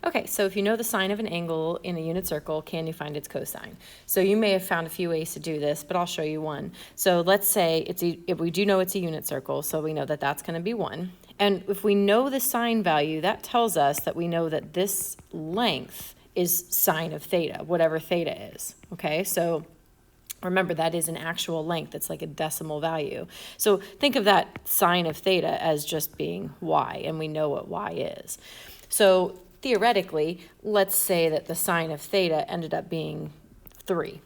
Okay, so if you know the sine of an angle in a unit circle, can you find its cosine? So you may have found a few ways to do this, but I'll show you one. So let's say if we do know it's a unit circle, so we know that that's going to be 1. And if we know the sine value, that tells us that we know that this length is sine of theta, whatever theta is. Okay, so remember, that is an actual length. It's like a decimal value. So think of that sine of theta as just being y, and we know what y is. So theoretically, let's say that the sine of theta ended up being 3.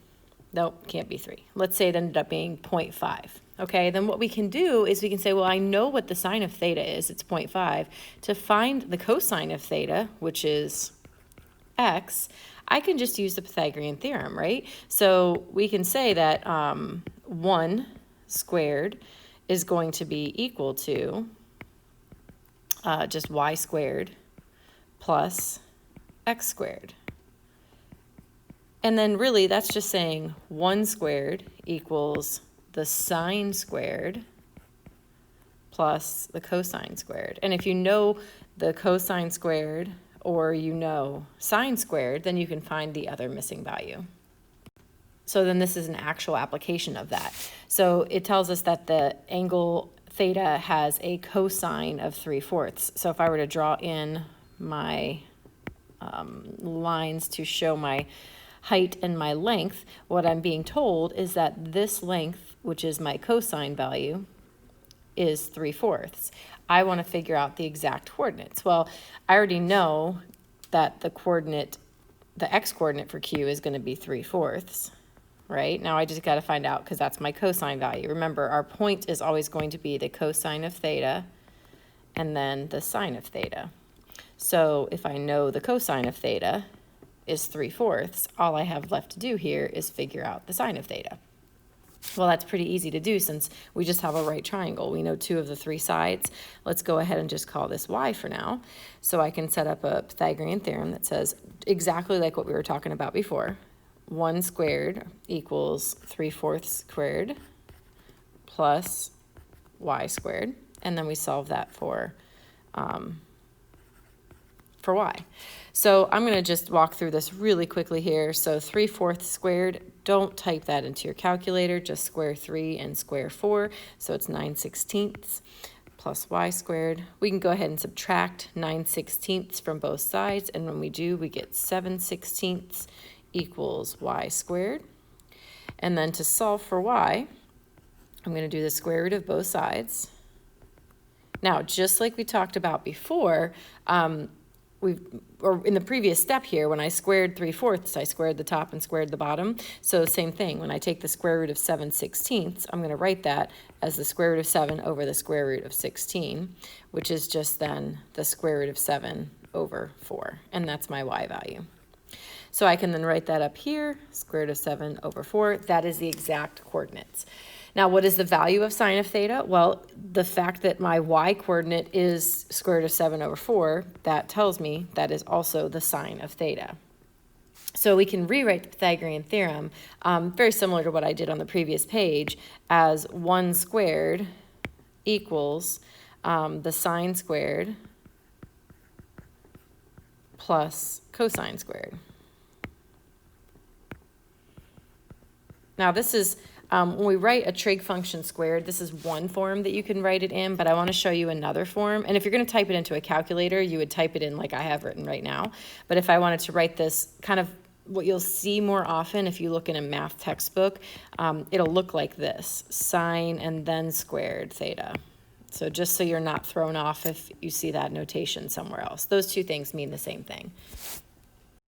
Nope, can't be 3. Let's say it ended up being 0.5. Okay, then what we can do is we can say, well, I know what the sine of theta is. It's 0.5. To find the cosine of theta, which is x, I can just use the Pythagorean theorem, right? So we can say that 1 squared is going to be equal to just y squared plus x squared. And then really that's just saying 1 squared equals the sine squared plus the cosine squared. And if you know the cosine squared or you know sine squared, then you can find the other missing value. So then this is an actual application of that. So it tells us that the angle theta has a cosine of 3/4. So if I were to draw in my lines to show my height and my length, what I'm being told is that this length, which is my cosine value, is 3/4. I want to figure out the exact coordinates. Well, I already know that the x coordinate for Q is going to be 3/4, right? Now I just got to find out, because that's my cosine value. Remember, our point is always going to be the cosine of theta and then the sine of theta. So if I know the cosine of theta is 3/4, all I have left to do here is figure out the sine of theta. Well, that's pretty easy to do since we just have a right triangle. We know 2 of the 3 sides. Let's go ahead and just call this y for now. So I can set up a Pythagorean theorem that says exactly like what we were talking about before. 1 squared equals 3/4 squared plus y squared. And then we solve that for y. So I'm going to just walk through this really quickly here. So 3/4 squared, don't type that into your calculator, just square 3 and square 4. So it's 9/16 plus y squared. We can go ahead and subtract 9/16 from both sides, and when we do, we get 7/16 equals y squared. And then to solve for y, I'm going to do the square root of both sides. Now, just like we talked about before, or in the previous step here, when I squared 3/4, I squared the top and squared the bottom. So same thing, when I take the square root of 7/16, I'm going to write that as the square root of 7 over the square root of 16, which is just then the square root of 7 over 4, and that's my y value. So I can then write that up here, square root of 7 over 4. That is the exact coordinates. Now, what is the value of sine of theta? Well, the fact that my y coordinate is square root of 7 over 4, that tells me that is also the sine of theta. So we can rewrite the Pythagorean theorem, very similar to what I did on the previous page, as 1 squared equals the sine squared plus cosine squared. Now this is, when we write a trig function squared, this is one form that you can write it in, but I want to show you another form. And if you're going to type it into a calculator, you would type it in like I have written right now. But if I wanted to write this kind of what you'll see more often if you look in a math textbook, it'll look like this, sine and then squared theta. So just so you're not thrown off if you see that notation somewhere else. Those two things mean the same thing.